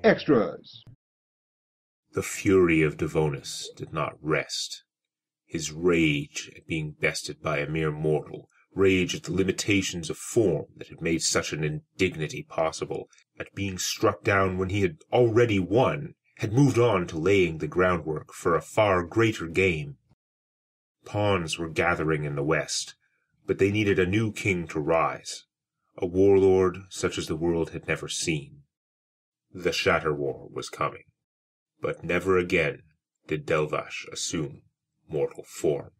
extras. The fury of Devonus did not rest. His rage at being bested by a mere mortal, rage at the limitations of form that had made such an indignity possible, at being struck down when he had already won, had moved on to laying the groundwork for a far greater game. Pawns were gathering in the west, but they needed a new king to rise, a warlord such as the world had never seen. The Shatter War was coming, but never again did Delvash assume mortal form.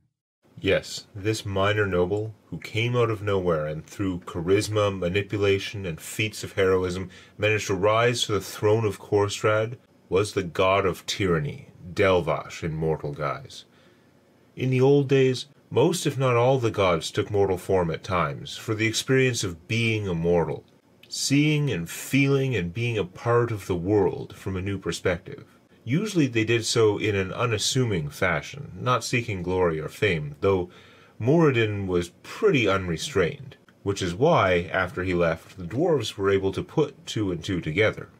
Yes, this minor noble, who came out of nowhere and through charisma, manipulation, and feats of heroism managed to rise to the throne of Korstrad, was the god of tyranny, Delvash in mortal guise. In the old days, most if not all the gods took mortal form at times, for the experience of being immortal, seeing and feeling and being a part of the world from a new perspective. Usually they did so in an unassuming fashion, not seeking glory or fame, though Moradin was pretty unrestrained, which is why, after he left, the dwarves were able to put two and two together.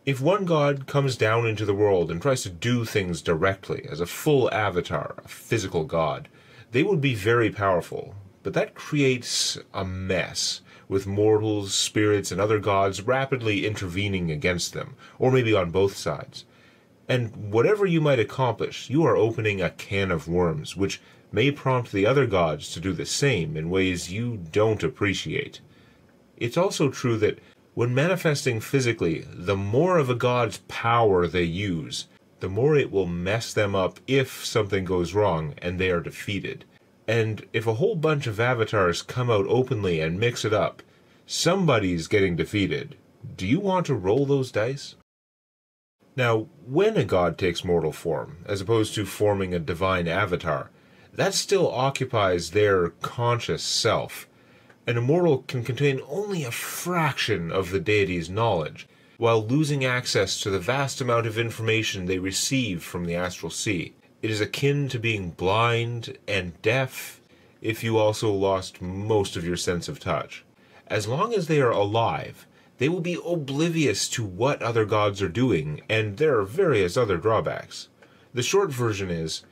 If one god comes down into the world and tries to do things directly, as a full avatar, a physical god, they would be very powerful, but that creates a mess, with mortals, spirits, and other gods rapidly intervening against them, or maybe on both sides. And whatever you might accomplish, you are opening a can of worms, which may prompt the other gods to do the same in ways you don't appreciate. It's also true that when manifesting physically, the more of a god's power they use, the more it will mess them up if something goes wrong and they are defeated. And if a whole bunch of avatars come out openly and mix it up, somebody's getting defeated. Do you want to roll those dice? Now, when a god takes mortal form, as opposed to forming a divine avatar, that still occupies their conscious self. An immortal can contain only a fraction of the deity's knowledge, while losing access to the vast amount of information they receive from the astral sea. It is akin to being blind and deaf if you also lost most of your sense of touch. As long as they are alive, they will be oblivious to what other gods are doing, and there are various other drawbacks. The short version is,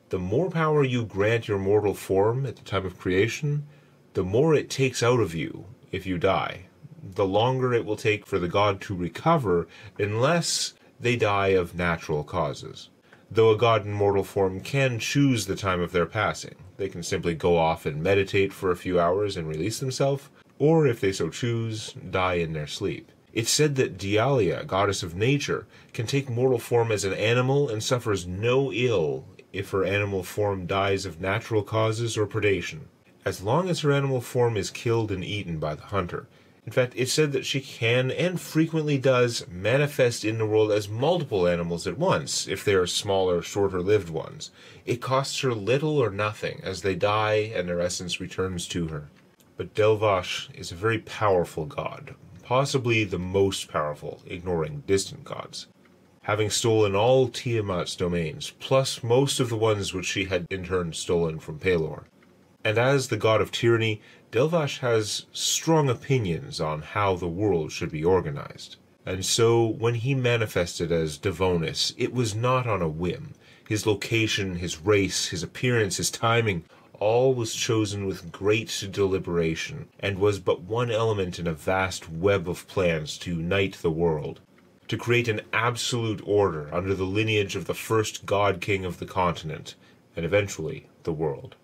the more power you grant your mortal form at the time of creation, the more it takes out of you if you die. The longer it will take for the god to recover, unless they die of natural causes. Though a god in mortal form can choose the time of their passing. They can simply go off and meditate for a few hours and release themselves, or, if they so choose, die in their sleep. It's said that Dialia, goddess of nature, can take mortal form as an animal and suffers no ill if her animal form dies of natural causes or predation, as long as her animal form is killed and eaten by the hunter. In fact, it's said that she can, and frequently does, manifest in the world as multiple animals at once, if they are smaller, shorter-lived ones. It costs her little or nothing, as they die and their essence returns to her. But Delvash is a very powerful god, possibly the most powerful, ignoring distant gods, having stolen all Tiamat's domains, plus most of the ones which she had in turn stolen from Pelor. And as the god of tyranny, Delvash has strong opinions on how the world should be organized. And so, when he manifested as Devonus, it was not on a whim. His location, his race, his appearance, his timing, all was chosen with great deliberation, and was but one element in a vast web of plans to unite the world, to create an absolute order under the lineage of the first god-king of the continent, and eventually the world.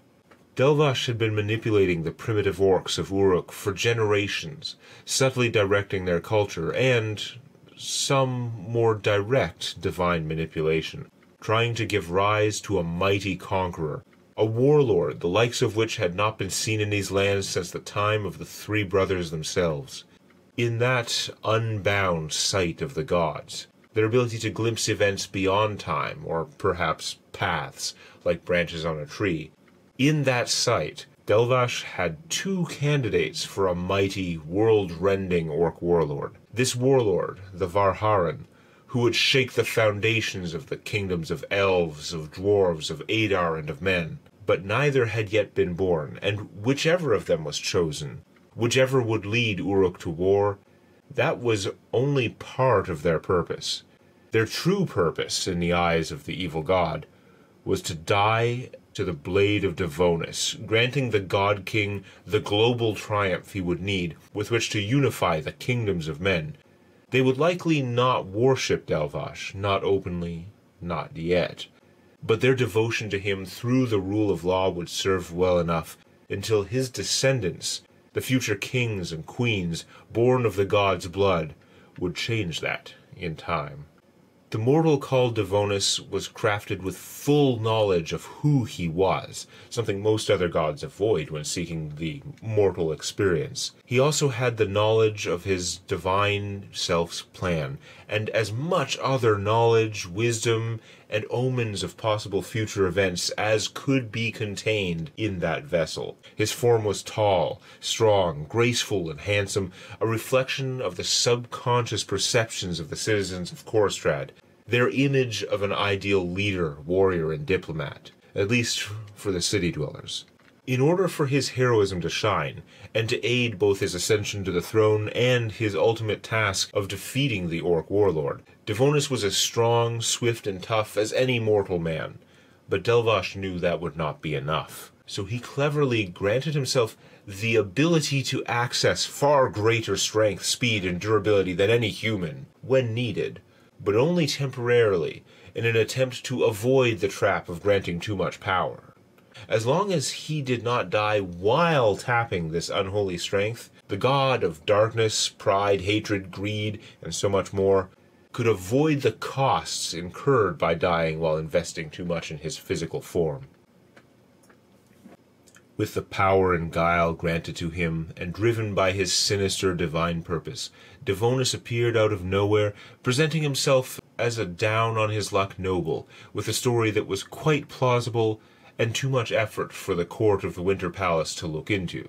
Delvash had been manipulating the primitive orcs of Uruk for generations, subtly directing their culture, and some more direct divine manipulation, trying to give rise to a mighty conqueror, a warlord the likes of which had not been seen in these lands since the time of the three brothers themselves. In that unbound sight of the gods, their ability to glimpse events beyond time, or perhaps paths, like branches on a tree, in that sight, Delvash had two candidates for a mighty, world-rending orc warlord. This warlord, the Varharan, who would shake the foundations of the kingdoms of elves, of dwarves, of Adar, and of men. But neither had yet been born, and whichever of them was chosen, whichever would lead Uruk to war, That was only part of their purpose. Their true purpose, in the eyes of the evil god, was to die to the blade of Devonus, granting the God King the global triumph he would need with which to unify the kingdoms of men. They would likely not worship Delvash, not openly, not yet. But their devotion to him through the rule of law would serve well enough until his descendants, the future kings and queens born of the god's blood, would change that in time. The mortal called Devonus was crafted with full knowledge of who he was, something most other gods avoid when seeking the mortal experience. He also had the knowledge of his divine self's plan, and as much other knowledge, wisdom, and omens of possible future events as could be contained in that vessel. His form was tall, strong, graceful, and handsome, a reflection of the subconscious perceptions of the citizens of Korstrad, their image of an ideal leader, warrior, and diplomat, at least for the city dwellers. In order for his heroism to shine, and to aid both his ascension to the throne and his ultimate task of defeating the Orc warlord, Devonus was as strong, swift, and tough as any mortal man. But Delvash knew that would not be enough. So he cleverly granted himself the ability to access far greater strength, speed, and durability than any human, when needed, but only temporarily, in an attempt to avoid the trap of granting too much power. As long as he did not die while tapping this unholy strength, the god of darkness, pride, hatred, greed, and so much more, could avoid the costs incurred by dying while investing too much in his physical form. With the power and guile granted to him, and driven by his sinister divine purpose, Devonus appeared out of nowhere, presenting himself as a down-on-his-luck noble, with a story that was quite plausible and too much effort for the court of the Winter Palace to look into.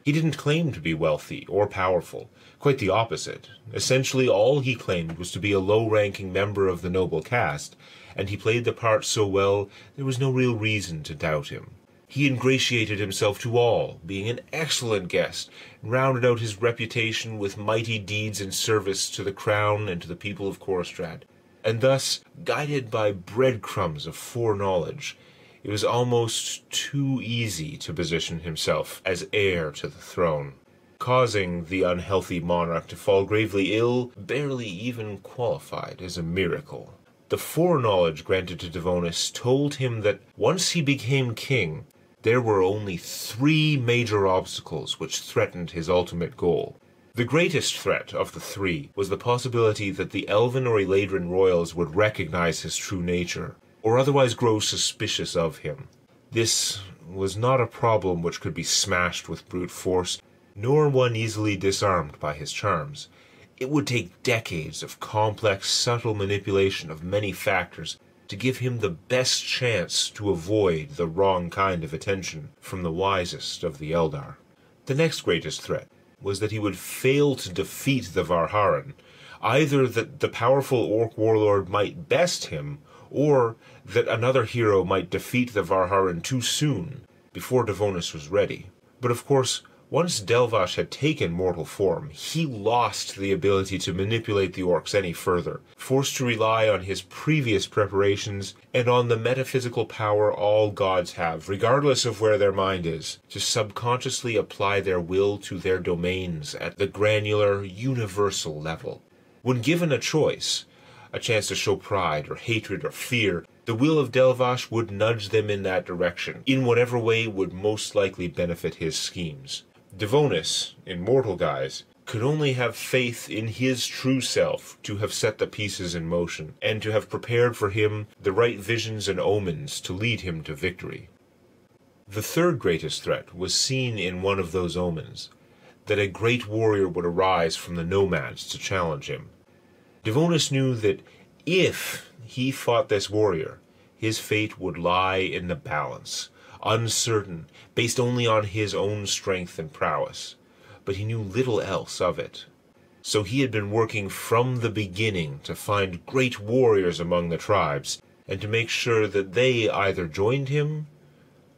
He didn't claim to be wealthy or powerful, quite the opposite. Essentially all he claimed was to be a low-ranking member of the noble caste, and he played the part so well there was no real reason to doubt him. He ingratiated himself to all, being an excellent guest, and rounded out his reputation with mighty deeds in service to the crown and to the people of Korstrad. And thus, guided by breadcrumbs of foreknowledge, it was almost too easy to position himself as heir to the throne, causing the unhealthy monarch to fall gravely ill, barely even qualified as a miracle. The foreknowledge granted to Devonus told him that once he became king, there were only 3 major obstacles which threatened his ultimate goal. The greatest threat of the 3 was the possibility that the Elven or Eladrin royals would recognize his true nature, or otherwise grow suspicious of him. This was not a problem which could be smashed with brute force, nor one easily disarmed by his charms. It would take decades of complex, subtle manipulation of many factors to give him the best chance to avoid the wrong kind of attention from the wisest of the Eldar. The next greatest threat was that he would fail to defeat the Varharan, either that the powerful Orc warlord might best him, or that another hero might defeat the Varharan too soon, before Devonus was ready. But of course, once Delvash had taken mortal form, he lost the ability to manipulate the orcs any further, forced to rely on his previous preparations and on the metaphysical power all gods have, regardless of where their mind is, to subconsciously apply their will to their domains at the granular, universal level. When given a choice, a chance to show pride or hatred or fear, the will of Delvash would nudge them in that direction, in whatever way would most likely benefit his schemes. Devonus, in mortal guise, could only have faith in his true self to have set the pieces in motion, and to have prepared for him the right visions and omens to lead him to victory. The third greatest threat was seen in one of those omens, that a great warrior would arise from the nomads to challenge him. Devonus knew that if he fought this warrior, his fate would lie in the balance, uncertain, based only on his own strength and prowess, but he knew little else of it. So he had been working from the beginning to find great warriors among the tribes, and to make sure that they either joined him,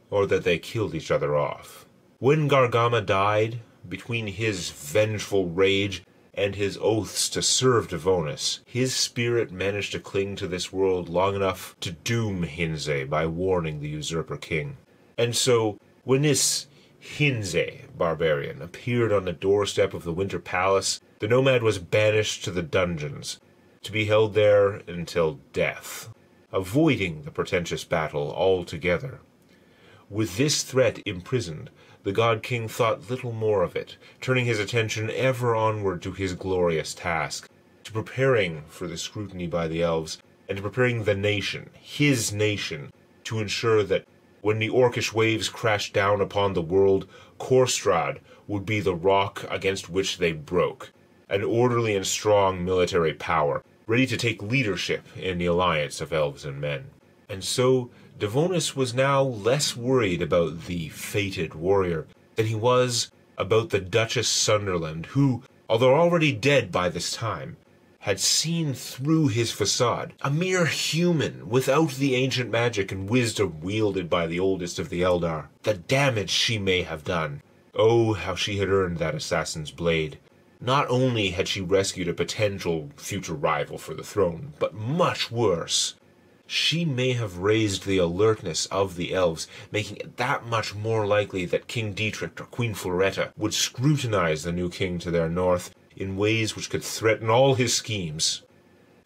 or that they killed each other off. When Gargama died, between his vengeful rage, and his oaths to serve Devonus, his spirit managed to cling to this world long enough to doom Hinze by warning the usurper king. And so, when this Hinze barbarian appeared on the doorstep of the Winter Palace, the nomad was banished to the dungeons, to be held there until death, avoiding the pretentious battle altogether. With this threat imprisoned, the God King thought little more of it, turning his attention ever onward to his glorious task, to preparing for the scrutiny by the elves, and to preparing the nation, his nation, to ensure that when the orcish waves crashed down upon the world, Korstrad would be the rock against which they broke, an orderly and strong military power, ready to take leadership in the alliance of elves and men. And so Devonus was now less worried about the fated warrior than he was about the Duchess Sunderland, who, although already dead by this time, had seen through his facade, a mere human without the ancient magic and wisdom wielded by the oldest of the Eldar. The damage she may have done. Oh, how she had earned that assassin's blade. Not only had she rescued a potential future rival for the throne, but much worse, she may have raised the alertness of the elves, making it that much more likely that King Dietrich or Queen Floretta would scrutinize the new king to their north in ways which could threaten all his schemes.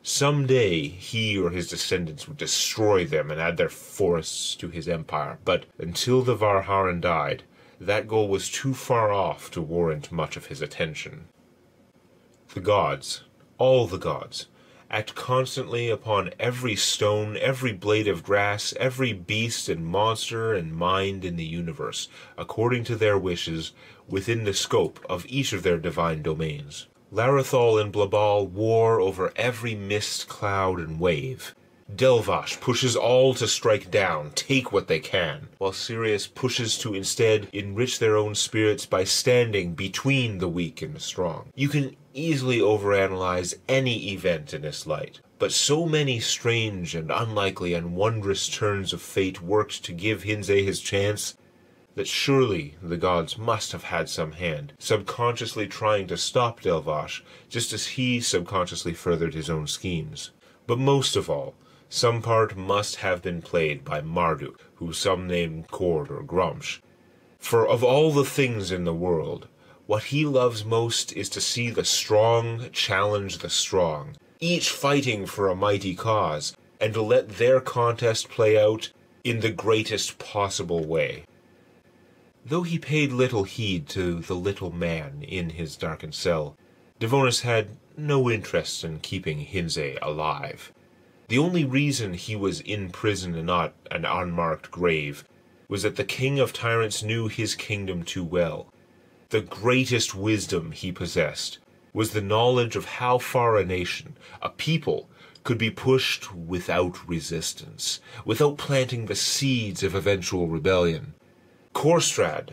Some day he or his descendants would destroy them and add their forests to his empire, but until the Varharan died, that goal was too far off to warrant much of his attention. The gods, all the gods, act constantly upon every stone, every blade of grass, every beast and monster and mind in the universe, according to their wishes, within the scope of each of their divine domains. Larathol and Blabal war over every mist, cloud, and wave. Delvash pushes all to strike down, take what they can, while Sirius pushes to instead enrich their own spirits by standing between the weak and the strong. You can easily overanalyze any event in this light, but so many strange and unlikely and wondrous turns of fate worked to give Hinze his chance, that surely the gods must have had some hand, subconsciously trying to stop Delvash, just as he subconsciously furthered his own schemes. But most of all, some part must have been played by Marduk, who some name Cord or Grumsh. For of all the things in the world, what he loves most is to see the strong challenge the strong, each fighting for a mighty cause, and to let their contest play out in the greatest possible way. Though he paid little heed to the little man in his darkened cell, Devonus had no interest in keeping Hinze alive. The only reason he was in prison and not an unmarked grave was that the king of tyrants knew his kingdom too well. The greatest wisdom he possessed was the knowledge of how far a nation, a people, could be pushed without resistance, without planting the seeds of eventual rebellion. Korstrad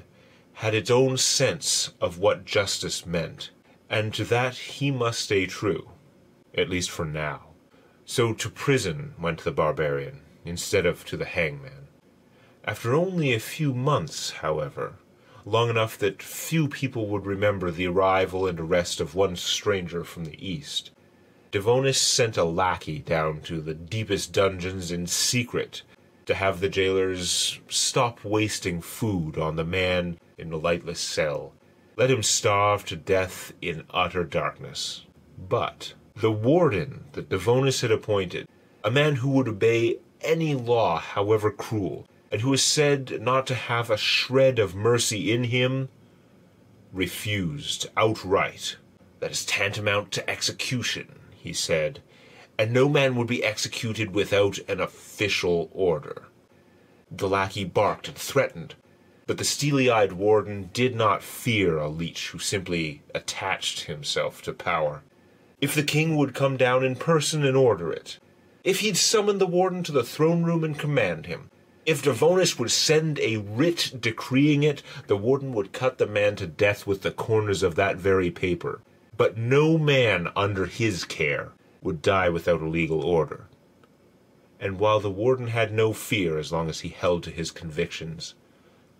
had its own sense of what justice meant, and to that he must stay true, at least for now. So to prison went the barbarian, instead of to the hangman. After only a few months, however, long enough that few people would remember the arrival and arrest of one stranger from the east, Devonus sent a lackey down to the deepest dungeons in secret to have the jailers stop wasting food on the man in the lightless cell. Let him starve to death in utter darkness. But the warden that Devonus had appointed, a man who would obey any law, however cruel, and who is said not to have a shred of mercy in him, refused outright. That is tantamount to execution, he said, and no man would be executed without an official order. The lackey barked and threatened, but the steely-eyed warden did not fear a leech who simply attached himself to power. If the king would come down in person and order it, if he'd summon the warden to the throne room and command him, if Devonus would send a writ decreeing it, the warden would cut the man to death with the corners of that very paper. But no man under his care would die without a legal order. And while the warden had no fear as long as he held to his convictions,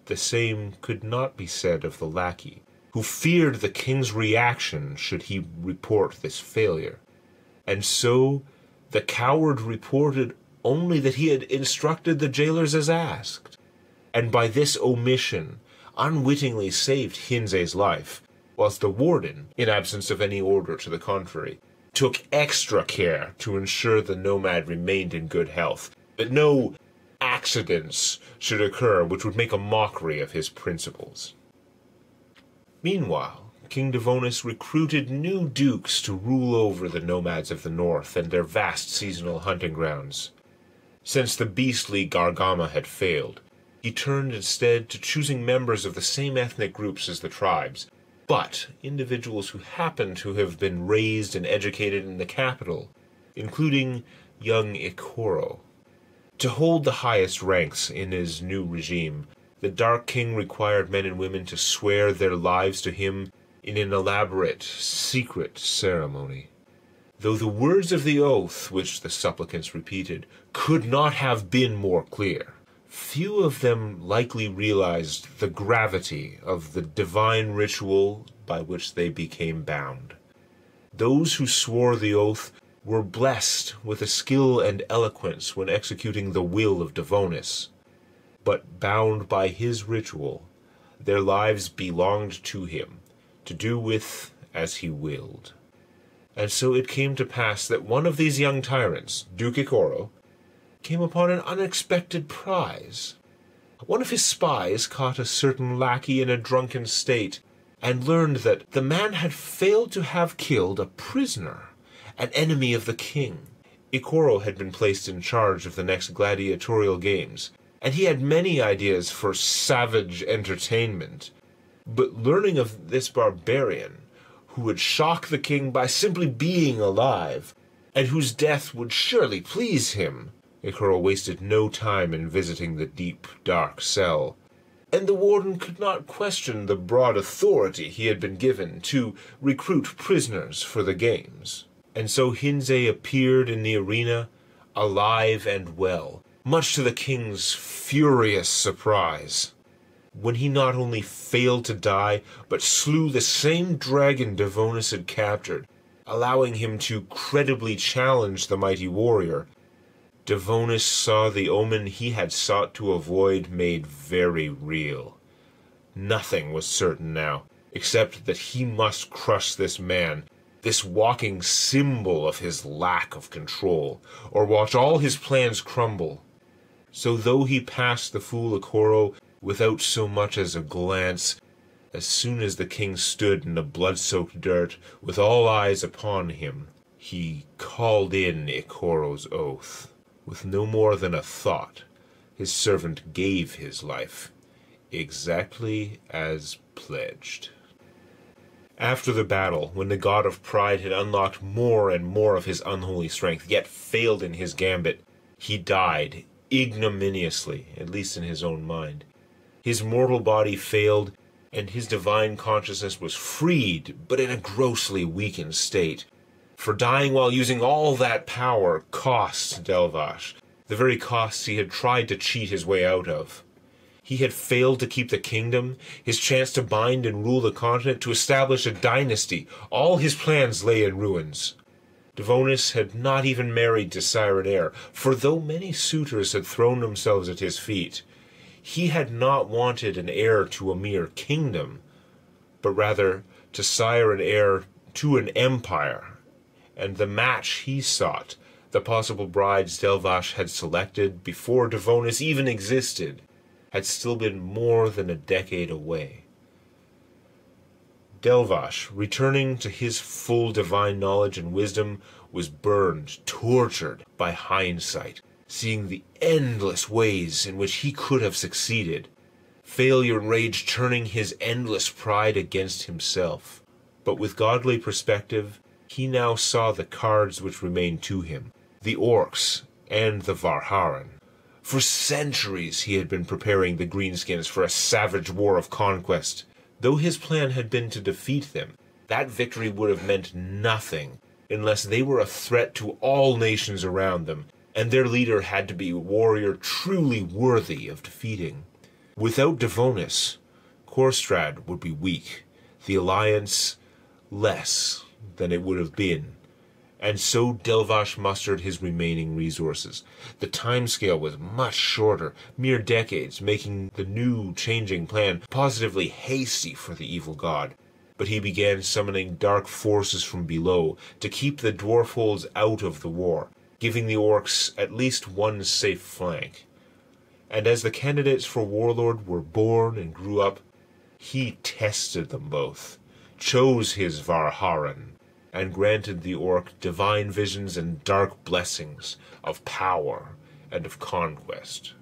the same could not be said of the lackey, who feared the king's reaction should he report this failure. And so the coward reported only that he had instructed the jailers as asked, and by this omission unwittingly saved Hinze's life, whilst the warden, in absence of any order to the contrary, took extra care to ensure the nomad remained in good health, that no accidents should occur which would make a mockery of his principles. Meanwhile, King Devonus recruited new dukes to rule over the nomads of the north and their vast seasonal hunting grounds. Since the beastly Gargama had failed, he turned instead to choosing members of the same ethnic groups as the tribes, but individuals who happened to have been raised and educated in the capital, including young Ikoro. To hold the highest ranks in his new regime, the Dark King required men and women to swear their lives to him in an elaborate, secret ceremony. Though the words of the oath, which the supplicants repeated, could not have been more clear, few of them likely realized the gravity of the divine ritual by which they became bound. Those who swore the oath were blessed with a skill and eloquence when executing the will of Devonus, but bound by his ritual, their lives belonged to him, to do with as he willed. And so it came to pass that one of these young tyrants, Duke Ikoro, came upon an unexpected prize. One of his spies caught a certain lackey in a drunken state, and learned that the man had failed to have killed a prisoner, an enemy of the king. Ikoro had been placed in charge of the next gladiatorial games, and he had many ideas for savage entertainment. But learning of this barbarian, who would shock the king by simply being alive, and whose death would surely please him, Ikoro wasted no time in visiting the deep, dark cell, and the warden could not question the broad authority he had been given to recruit prisoners for the games. And so Hinze appeared in the arena, alive and well, much to the king's furious surprise, when he not only failed to die, but slew the same dragon Devonus had captured, allowing him to credibly challenge the mighty warrior. Devonus saw the omen he had sought to avoid made very real. Nothing was certain now, except that he must crush this man, this walking symbol of his lack of control, or watch all his plans crumble. So though he passed the fool Ikoro without so much as a glance, as soon as the king stood in the blood-soaked dirt, with all eyes upon him, he called in Ikoro's oath. With no more than a thought, his servant gave his life, exactly as pledged. After the battle, when the god of pride had unlocked more and more of his unholy strength, yet failed in his gambit, he died ignominiously, at least in his own mind. His mortal body failed, and his divine consciousness was freed, but in a grossly weakened state. For dying while using all that power cost Delvash the very costs he had tried to cheat his way out of. He had failed to keep the kingdom, his chance to bind and rule the continent, to establish a dynasty. All his plans lay in ruins. Devonus had not even married to Siren Heir, for though many suitors had thrown themselves at his feet, he had not wanted an heir to a mere kingdom, but rather to sire an heir to an empire. And the match he sought, the possible brides Delvash had selected before Devonus even existed, had still been more than a decade away. Delvash, returning to his full divine knowledge and wisdom, was burned, tortured by hindsight, seeing the endless ways in which he could have succeeded, failure and rage turning his endless pride against himself. But with godly perspective, he now saw the cards which remained to him, the orcs and the Varharan. For centuries he had been preparing the Greenskins for a savage war of conquest. Though his plan had been to defeat them, that victory would have meant nothing unless they were a threat to all nations around them, and their leader had to be a warrior truly worthy of defeating. Without Devonus, Korstrad would be weak. the alliance less than it would have been. And so Delvash mustered his remaining resources. The timescale was much shorter, mere decades, making the new, changing plan positively hasty for the evil god. But he began summoning dark forces from below to keep the dwarfholds out of the war, giving the orcs at least one safe flank. And as the candidates for warlord were born and grew up, he tested them both, chose his Varharan, and granted the orc divine visions and dark blessings of power and of conquest.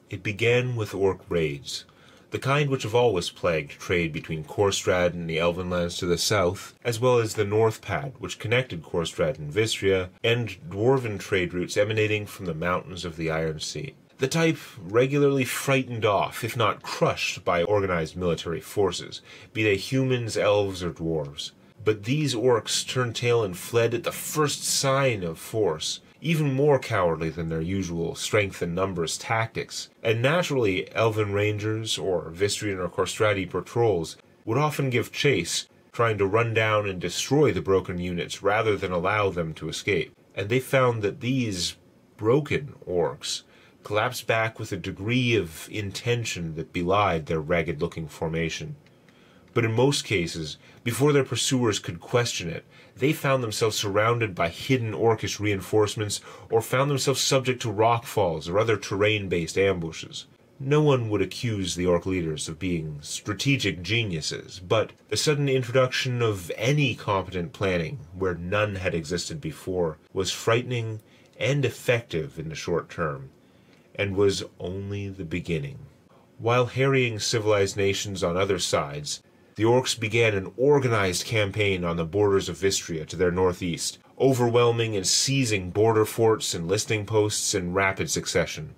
It began with orc raids, the kind which have always plagued trade between Korstrad and the Elven lands to the south, as well as the North Pad, which connected Korstrad and Vistria, and dwarven trade routes emanating from the mountains of the Iron Sea. The type regularly frightened off, if not crushed, by organized military forces, be they humans, elves, or dwarves. But these orcs turned tail and fled at the first sign of force, even more cowardly than their usual strength and numbers tactics. And naturally, elven rangers, or Vistrian or Korstradi patrols, would often give chase, trying to run down and destroy the broken units rather than allow them to escape. And they found that these broken orcs collapsed back with a degree of intention that belied their ragged-looking formation. But in most cases, before their pursuers could question it, they found themselves surrounded by hidden orcish reinforcements or found themselves subject to rockfalls or other terrain-based ambushes. No one would accuse the orc leaders of being strategic geniuses, but the sudden introduction of any competent planning, where none had existed before, was frightening and effective in the short term, and was only the beginning. While harrying civilized nations on other sides, the orcs began an organized campaign on the borders of Vistria to their northeast, overwhelming and seizing border forts and listing posts in rapid succession.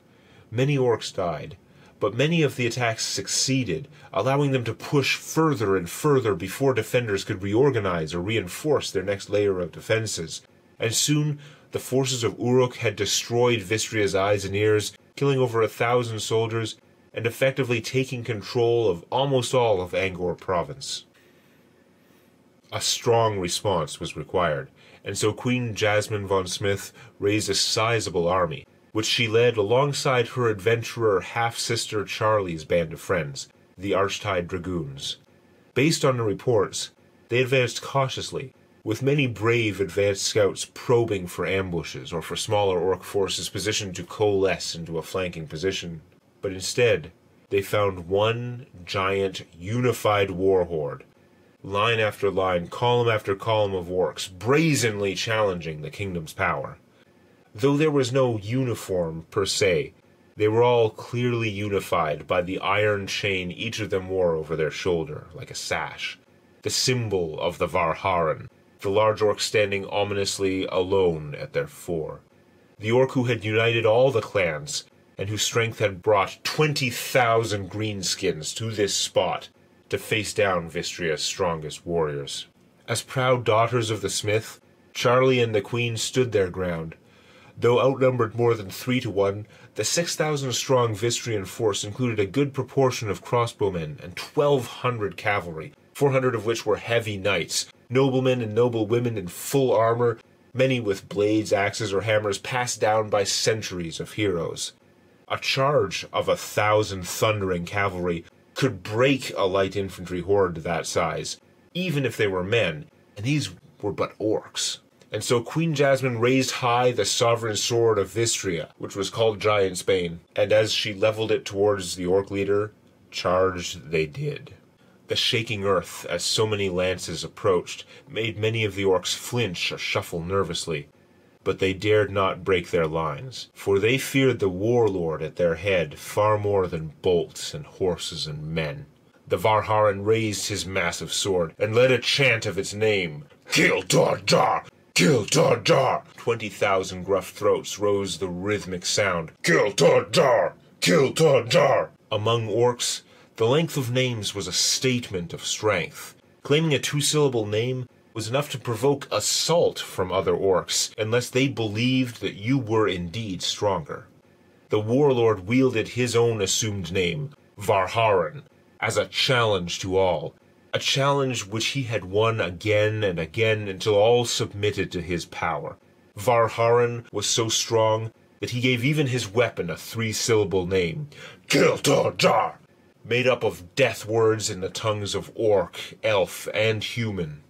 Many orcs died, but many of the attacks succeeded, allowing them to push further and further before defenders could reorganize or reinforce their next layer of defenses. And soon, the forces of Uruk had destroyed Vistria's eyes and ears, killing over 1,000 soldiers, and effectively taking control of almost all of Angor province. A strong response was required, and so Queen Jasmine von Smith raised a sizable army, which she led alongside her adventurer half-sister Charlie's band of friends, the Archtide Dragoons. Based on the reports, they advanced cautiously, with many brave advanced scouts probing for ambushes or for smaller orc forces positioned to coalesce into a flanking position. But instead, they found one giant, unified war horde, line after line, column after column of orcs, brazenly challenging the kingdom's power. Though there was no uniform per se, they were all clearly unified by the iron chain each of them wore over their shoulder, like a sash, the symbol of the Varharan, the large orc standing ominously alone at their fore. The orc who had united all the clans, and whose strength had brought 20,000 greenskins to this spot to face down Vistria's strongest warriors. As proud daughters of the smith, Charlie and the queen stood their ground. Though outnumbered more than 3 to 1, the 6,000-strong Vistrian force included a good proportion of crossbowmen and 1,200 cavalry, 400 of which were heavy knights, noblemen and noblewomen in full armor, many with blades, axes, or hammers passed down by centuries of heroes. A charge of 1,000 thundering cavalry could break a light infantry horde that size, even if they were men, and these were but orcs. And so Queen Jasmine raised high the sovereign sword of Vistria, which was called Giantsbane, and as she leveled it towards the orc leader, charge they did. The shaking earth, as so many lances approached, made many of the orcs flinch or shuffle nervously. But they dared not break their lines, for they feared the warlord at their head far more than bolts and horses and men. The Varharan raised his massive sword, and led a chant of its name. Kill Dar! Kill Dar! 20,000 gruff throats rose the rhythmic sound. Kill Dar! Kill Dar! Among orcs, the length of names was a statement of strength. Claiming a 2-syllable name was enough to provoke assault from other orcs, unless they believed that you were indeed stronger. The warlord wielded his own assumed name, Varharan, as a challenge to all, a challenge which he had won again and again until all submitted to his power. Varharan was so strong that he gave even his weapon a 3-syllable name, Kiltor-Jar, made up of death words in the tongues of orc, elf, and human.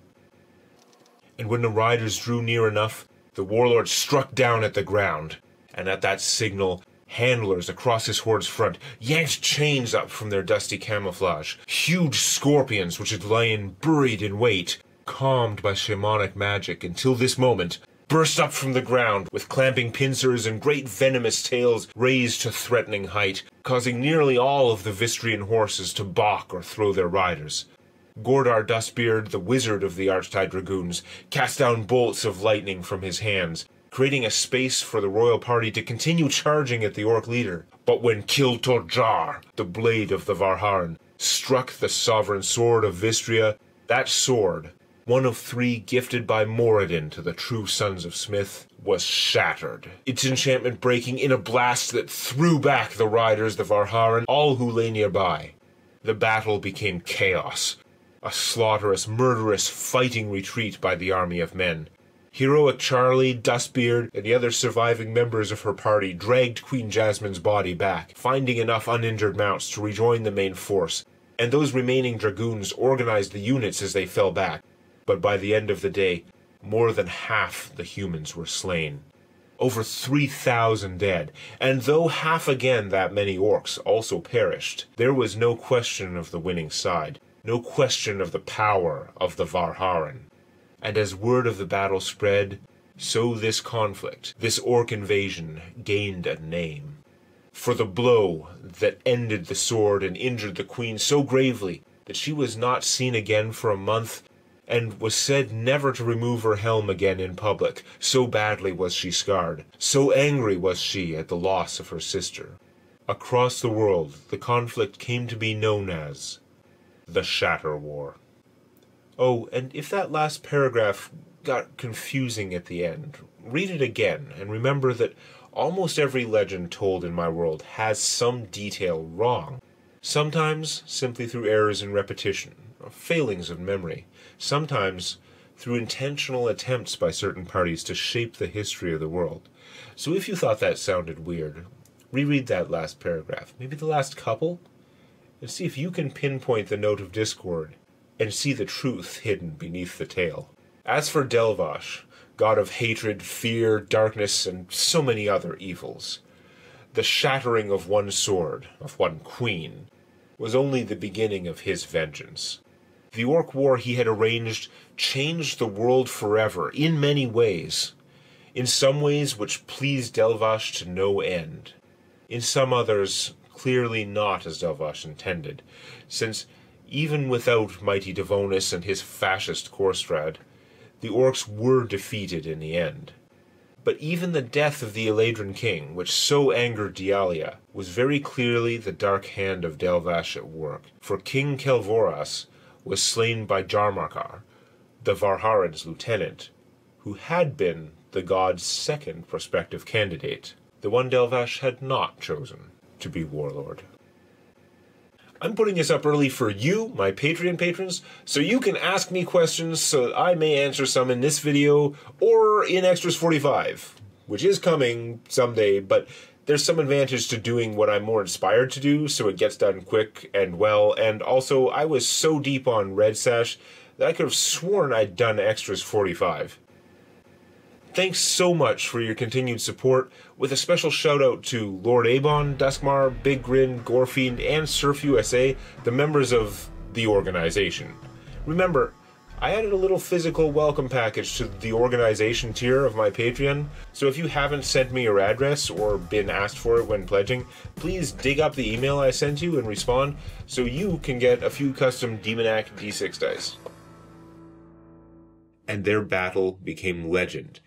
And when the riders drew near enough, the warlord struck down at the ground, and at that signal, handlers across his horde's front yanked chains up from their dusty camouflage. Huge scorpions which had lain buried in wait, calmed by shamanic magic until this moment, burst up from the ground with clamping pincers and great venomous tails raised to threatening height, causing nearly all of the Vistrian horses to balk or throw their riders. Gordar Dustbeard, the wizard of the Archtide Dragoons, cast down bolts of lightning from his hands, creating a space for the royal party to continue charging at the orc leader. But when Kiltor-Jar, the blade of the Varharan, struck the sovereign sword of Vistria, that sword, one of 3 gifted by Moradin to the true sons of Smith, was shattered, its enchantment breaking in a blast that threw back the riders, the Varharan, all who lay nearby. The battle became chaos, a slaughterous, murderous, fighting retreat by the army of men. Heroic Charlie, Dustbeard, and the other surviving members of her party dragged Queen Jasmine's body back, finding enough uninjured mounts to rejoin the main force, and those remaining dragoons organized the units as they fell back. But by the end of the day, more than half the humans were slain. Over 3,000 dead, and though half again that many orcs also perished, there was no question of the winning side, no question of the power of the Varharan. And as word of the battle spread, so this conflict, this orc invasion, gained a name. For the blow that ended the sword and injured the queen so gravely that she was not seen again for a month, and was said never to remove her helm again in public, so badly was she scarred, so angry was she at the loss of her sister. Across the world, the conflict came to be known as the Shatter War. Oh, and if that last paragraph got confusing at the end, read it again, and remember that almost every legend told in my world has some detail wrong, sometimes simply through errors in repetition, or failings of memory, sometimes through intentional attempts by certain parties to shape the history of the world. So if you thought that sounded weird, reread that last paragraph, maybe the last couple, and see if you can pinpoint the note of discord and see the truth hidden beneath the tale. As for Delvash, god of hatred, fear, darkness, and so many other evils, the shattering of one sword, of one queen, was only the beginning of his vengeance. The Orc War he had arranged changed the world forever, in many ways. In some ways which pleased Delvash to no end. In some others, clearly not as Delvash intended, since even without mighty Devonus and his fascist Korstrad, the orcs were defeated in the end. But even the death of the Eladrin king, which so angered Dialia, was very clearly the dark hand of Delvash at work, for King Kelvoras was slain by Jarmarkar, the Varharan's lieutenant, who had been the god's second prospective candidate, the one Delvash had not chosen to be warlord. I'm putting this up early for you, my Patreon patrons, so you can ask me questions so that I may answer some in this video or in Extras 45, which is coming someday, but there's some advantage to doing what I'm more inspired to do, so it gets done quick and well, and also I was so deep on Red Sash that I could have sworn I'd done Extras 45. Thanks so much for your continued support, with a special shout out to Lord Abon, Duskmar, Big Grin, Gorefiend, and Surf USA, the members of the organization. Remember, I added a little physical welcome package to the organization tier of my Patreon, so if you haven't sent me your address or been asked for it when pledging, please dig up the email I sent you and respond so you can get a few custom Demonac D6 dice. And their battle became legend,